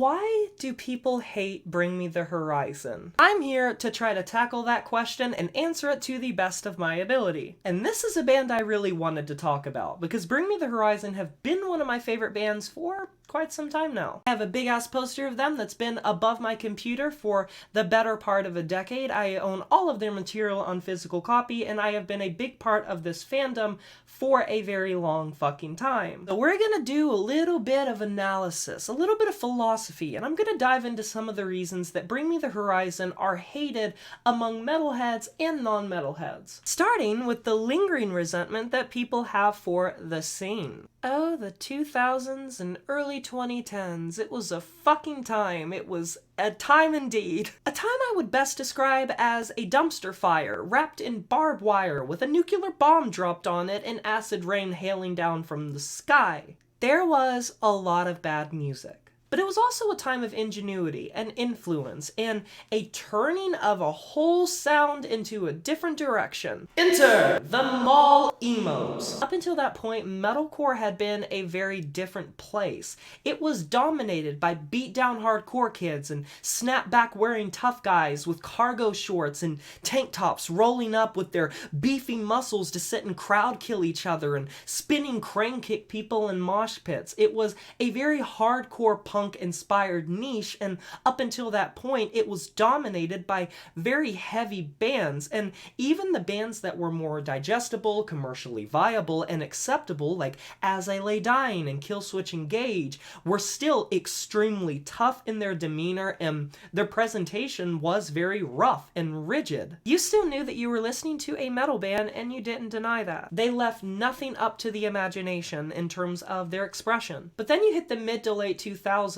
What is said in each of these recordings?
Why do people hate Bring Me the Horizon? I'm here to try to tackle that question and answer it to the best of my ability. And this is a band I really wanted to talk about, because Bring Me the Horizon have been one of my favorite bands for quite some time now. I have a big ass poster of them that's been above my computer for the better part of a decade. I own all of their material on physical copy, and I have been a big part of this fandom for a very long fucking time. So we're gonna do a little bit of analysis, a little bit of philosophy, and I'm gonna dive into some of the reasons that Bring Me the Horizon are hated among metalheads and non-metalheads. Starting with the lingering resentment that people have for the scene. Oh, the 2000s and early 2010s. It was a fucking time. It was a time indeed. A time I would best describe as a dumpster fire, wrapped in barbed wire, with a nuclear bomb dropped on it and acid rain hailing down from the sky. There was a lot of bad music. But it was also a time of ingenuity and influence and a turning of a whole sound into a different direction. Enter the mall emos. Up until that point, metalcore had been a very different place. It was dominated by beat-down hardcore kids and snapback wearing tough guys with cargo shorts and tank tops rolling up with their beefy muscles to sit and crowd kill each other and spinning crane kick people in mosh pits. It was a very hardcore punk inspired niche, and up until that point it was dominated by very heavy bands, and even the bands that were more digestible, commercially viable, and acceptable, like As I Lay Dying and Killswitch Engage, were still extremely tough in their demeanor, and their presentation was very rough and rigid. You still knew that you were listening to a metal band, and you didn't deny that. They left nothing up to the imagination in terms of their expression. But then you hit the mid to late 2000s,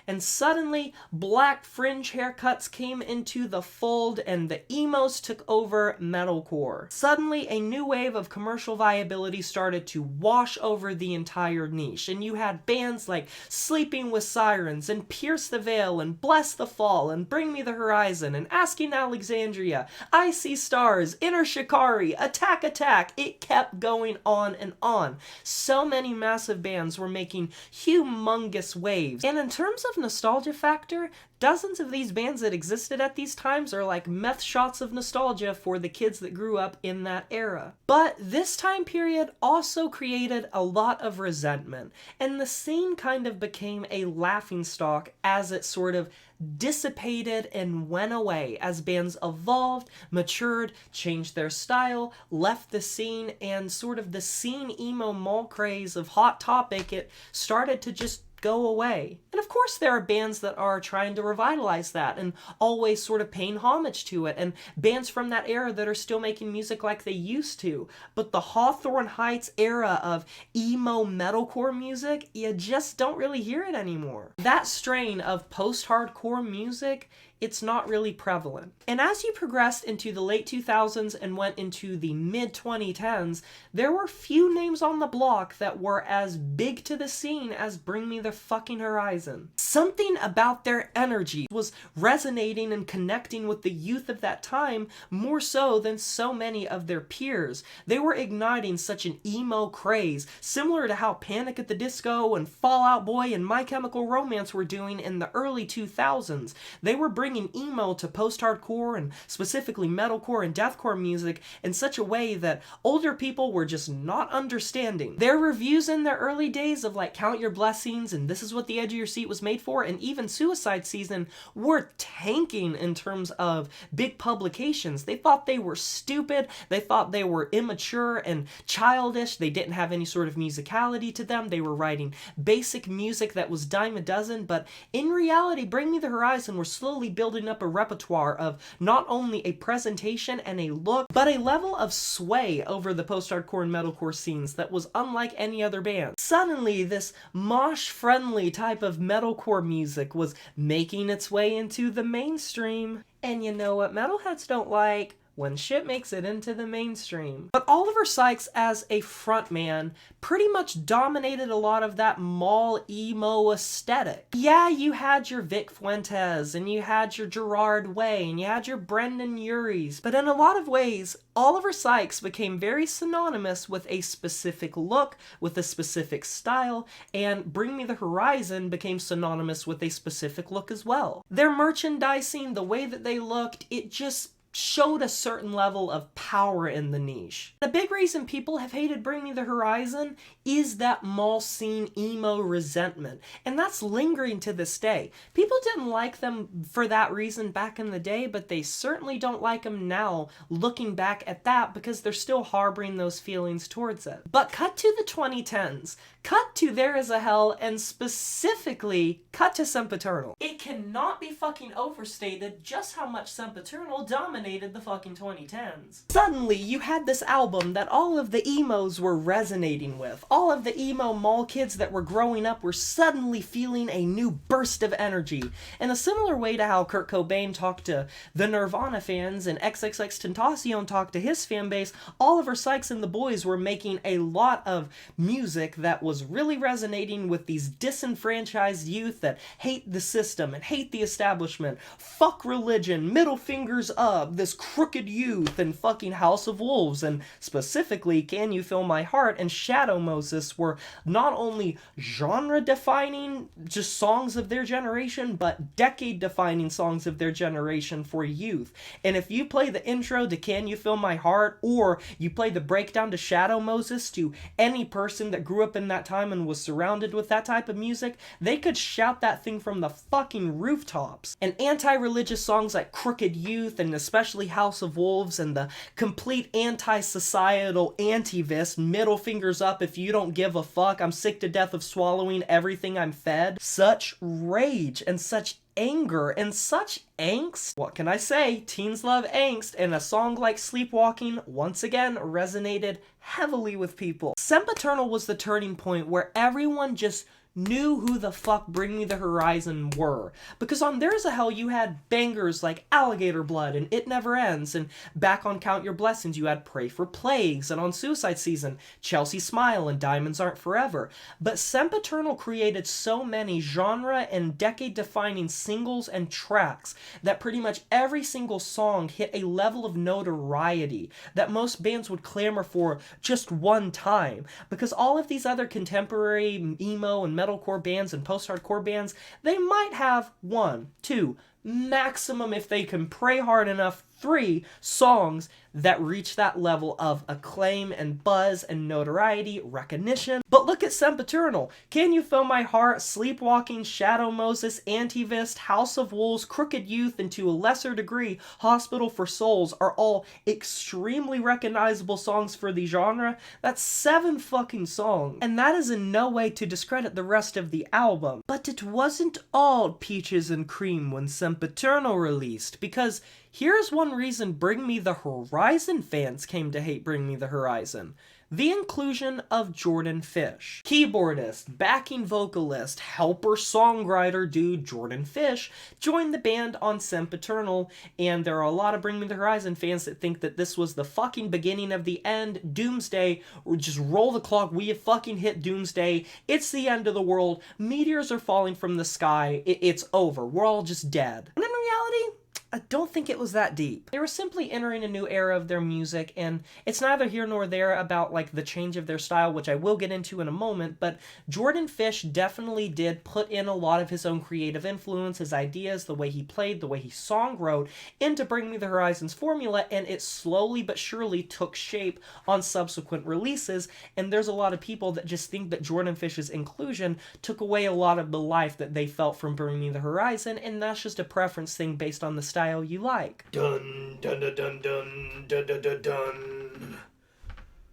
and suddenly black fringe haircuts came into the fold and the emos took over metalcore. Suddenly a new wave of commercial viability started to wash over the entire niche, and you had bands like Sleeping with Sirens and Pierce the Veil and Bless the Fall and Bring Me the Horizon and Asking Alexandria, I See Stars, Inner Shikari, Attack Attack. It kept going on and on. So many massive bands were making humongous waves. And in terms of nostalgia factor, dozens of these bands that existed at these times are like meth shots of nostalgia for the kids that grew up in that era. But this time period also created a lot of resentment, and the scene kind of became a laughingstock as it sort of dissipated and went away as bands evolved, matured, changed their style, left the scene, and sort of the scene emo mall craze of Hot Topic, it started to just go away. And of course there are bands that are trying to revitalize that and always sort of paying homage to it, and bands from that era that are still making music like they used to. But the Hawthorne Heights era of emo metalcore music, you just don't really hear it anymore. That strain of post-hardcore music, it's not really prevalent. And as you progressed into the late 2000s and went into the mid 2010s, there were few names on the block that were as big to the scene as Bring Me the fucking Horizon. Something about their energy was resonating and connecting with the youth of that time more so than so many of their peers. They were igniting such an emo craze, similar to how Panic at the Disco and Fall Out Boy and My Chemical Romance were doing in the early 2000s. They were bringing emo to post-hardcore and specifically metalcore and deathcore music in such a way that older people were just not understanding. Their reviews in their early days of like Count Your Blessings and This Is What the Edge of Your Seat Was Made For and even Suicide Season were tanking in terms of big publications. They thought they were stupid, they thought they were immature and childish, they didn't have any sort of musicality to them, they were writing basic music that was dime a dozen, but in reality Bring Me the Horizon were slowly building up a repertoire of not only a presentation and a look, but a level of sway over the post-hardcore and metalcore scenes that was unlike any other band. Suddenly, this mosh-friendly type of metalcore music was making its way into the mainstream. And you know what metalheads don't like? when shit makes it into the mainstream. But Oliver Sykes as a frontman pretty much dominated a lot of that mall emo aesthetic. Yeah, you had your Vic Fuentes, and you had your Gerard Way, and you had your Brendan Urie's, but in a lot of ways, Oliver Sykes became very synonymous with a specific look, with a specific style, and Bring Me the Horizon became synonymous with a specific look as well. Their merchandising, the way that they looked, it just showed a certain level of power in the niche. The big reason people have hated Bring Me the Horizon is that mall scene emo resentment, and that's lingering to this day. People didn't like them for that reason back in the day, but they certainly don't like them now, looking back at that, because they're still harboring those feelings towards it. But cut to the 2010s, cut to There Is a Hell, and specifically cut to Sempiternal. It cannot be fucking overstated just how much Sempiternal dominated the fucking 2010s. Suddenly, you had this album that all of the emos were resonating with. All of the emo mall kids that were growing up were suddenly feeling a new burst of energy. In a similar way to how Kurt Cobain talked to the Nirvana fans and XXXTentacion talked to his fan base, Oliver Sykes and the boys were making a lot of music that was really resonating with these disenfranchised youth that hate the system and hate the establishment. Fuck religion, middle fingers up, this crooked youth, and fucking House of Wolves, and specifically Can You Feel My Heart and Shadow Moses were not only genre-defining, just songs of their generation, but decade-defining songs of their generation for youth. And if you play the intro to Can You Feel My Heart, or you play the breakdown to Shadow Moses to any person that grew up in that time and was surrounded with that type of music, they could shout that thing from the fucking rooftops. And anti-religious songs like Crooked Youth, and especially House of Wolves, and the complete anti-societal anti-vis, middle fingers up if you don't give a fuck, I'm sick to death of swallowing everything I'm fed. Such rage and such anger and such angst. What can I say? Teens love angst, and a song like Sleepwalking once again resonated heavily with people. Sempiternal was the turning point where everyone just knew who the fuck Bring Me the Horizon were. Because on There's a Hell you had bangers like Alligator Blood and It Never Ends, and back on Count Your Blessings you had Pray for Plagues, and on Suicide Season, Chelsea Smile and Diamonds Aren't Forever. But Sempiternal created so many genre and decade-defining singles and tracks that pretty much every single song hit a level of notoriety that most bands would clamor for just one time. Because all of these other contemporary emo and metalcore bands and post-hardcore bands, they might have 1, 2, maximum, if they can pray hard enough, 3 songs that reach that level of acclaim and buzz and notoriety, recognition. But look at Sempiternal. Can You Feel My Heart, Sleepwalking, Shadow Moses, Antivist, House of Wolves, Crooked Youth, and to a lesser degree, Hospital for Souls are all extremely recognizable songs for the genre. That's 7 fucking songs. And that is in no way to discredit the rest of the album. But it wasn't all peaches and cream when Sempiternal released, because here's one reason Bring Me the Horizon fans came to hate Bring Me the Horizon. The inclusion of Jordan Fish. Keyboardist, backing vocalist, helper songwriter dude Jordan Fish joined the band on Sempiternal, and there are a lot of Bring Me the Horizon fans that think that this was the fucking beginning of the end, doomsday, or just roll the clock, we have fucking hit doomsday, it's the end of the world, meteors are falling from the sky, it's over, we're all just dead. And in reality, I don't think it was that deep. They were simply entering a new era of their music, and it's neither here nor there about like the change of their style, which I will get into in a moment, but Jordan Fish definitely did put in a lot of his own creative influence, his ideas, the way he played, the way he song wrote into Bring Me the Horizon's formula, and it slowly but surely took shape on subsequent releases, and there's a lot of people that just think that Jordan Fish's inclusion took away a lot of the life that they felt from Bring Me the Horizon, and that's just a preference thing based on the style you like. Dun dun dun dun dun dun dun dun dun.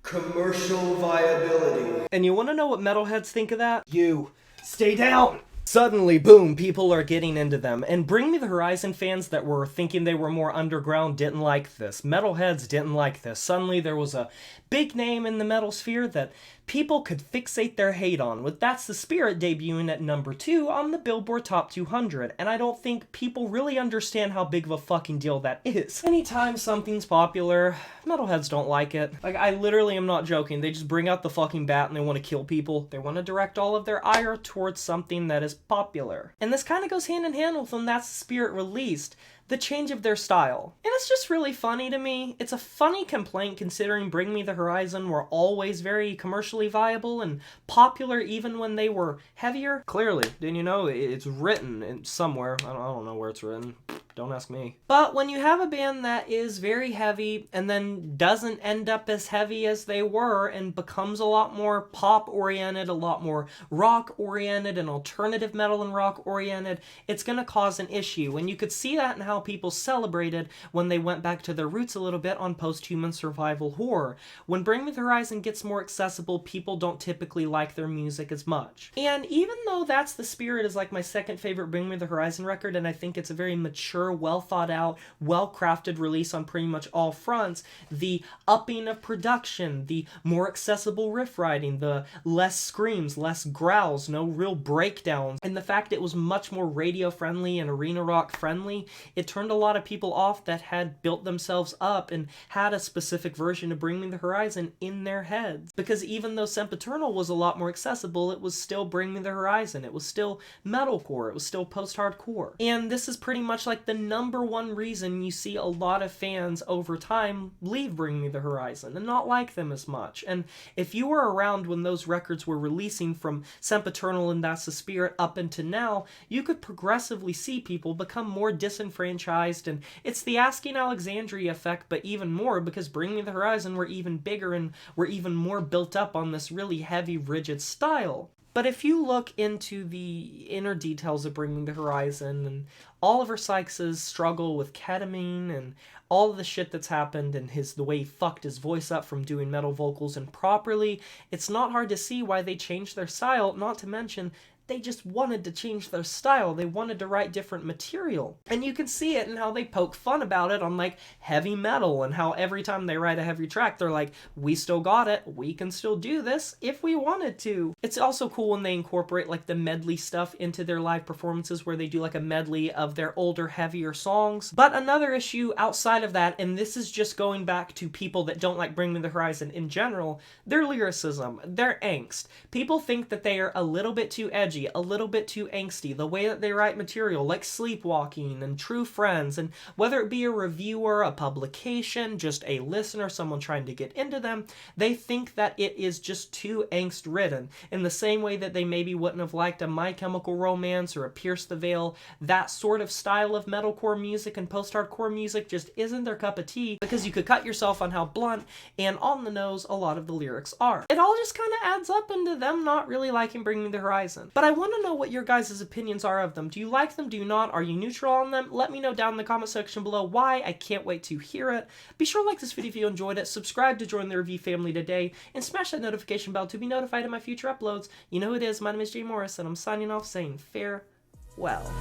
Commercial viability. And you want to know what metalheads think of that? You stay down. Suddenly, boom, people are getting into them. And Bring Me the Horizon fans that were thinking they were more underground didn't like this. Metalheads didn't like this. Suddenly there was a big name in the metal sphere that people could fixate their hate on, with That's the Spirit debuting at number 2 on the Billboard Top 200, and I don't think people really understand how big of a fucking deal that is. Anytime something's popular, metalheads don't like it. Like, I literally am not joking, they just bring out the fucking bat and they want to kill people. They want to direct all of their ire towards something that is popular. And this kind of goes hand in hand with when That's the Spirit released, the change of their style. And it's just really funny to me. It's a funny complaint considering Bring Me the Horizon were always very commercially viable and popular even when they were heavier. Clearly, didn't you know? It's written in somewhere. I don't know where it's written. Don't ask me. But when you have a band that is very heavy and then doesn't end up as heavy as they were and becomes a lot more pop-oriented, a lot more rock-oriented and alternative metal and rock-oriented, it's gonna cause an issue. And you could see that in how people celebrated when they went back to their roots a little bit on post-human survival horror. When Bring Me the Horizon gets more accessible, people don't typically like their music as much. And even though That's the Spirit is like my second favorite Bring Me the Horizon record, and I think it's a very mature, well thought out, well crafted release on pretty much all fronts, the upping of production, the more accessible riff writing, the less screams, less growls, no real breakdowns, and the fact it was much more radio friendly and arena rock friendly, it turned a lot of people off that had built themselves up and had a specific version of Bring Me the Horizon in their heads. Because even though Sempiternal was a lot more accessible, it was still Bring Me the Horizon. It was still metalcore. It was still post-hardcore. And this is pretty much like the number one reason you see a lot of fans over time leave Bring Me the Horizon and not like them as much. And if you were around when those records were releasing from Sempiternal and That's the Spirit up into now, you could progressively see people become more disenfranchised, and it's the Asking Alexandria effect, but even more, because Bring Me the Horizon were even bigger and were even more built up on this really heavy, rigid style. But if you look into the inner details of Bring Me the Horizon and Oliver Sykes' struggle with ketamine and all of the shit that's happened and the way he fucked his voice up from doing metal vocals improperly, it's not hard to see why they changed their style, not to mention they just wanted to change their style. They wanted to write different material. And you can see it in how they poke fun about it on, like, heavy metal, and how every time they write a heavy track, they're like, we still got it. We can still do this if we wanted to. It's also cool when they incorporate, like, the medley stuff into their live performances, where they do, like, a medley of their older, heavier songs. But another issue outside of that, and this is just going back to people that don't like Bring Me the Horizon in general, their lyricism, their angst. People think that they are a little bit too edgy, a little bit too angsty, the way that they write material, like Sleepwalking and True Friends, and whether it be a reviewer, a publication, just a listener, someone trying to get into them, they think that it is just too angst-ridden, in the same way that they maybe wouldn't have liked a My Chemical Romance or a Pierce the Veil. That sort of style of metalcore music and post-hardcore music just isn't their cup of tea, because you could cut yourself on how blunt and on the nose a lot of the lyrics are. It all just kind of adds up into them not really liking Bring Me the Horizon. But I want to know what your guys' opinions are of them. Do you like them? Do you not? Are you neutral on them? Let me know down in the comment section below why. I can't wait to hear it. Be sure to like this video if you enjoyed it, subscribe to join the review family today, and smash that notification bell to be notified of my future uploads. You know who it is. My name is Jay Morris, and I'm signing off saying farewell.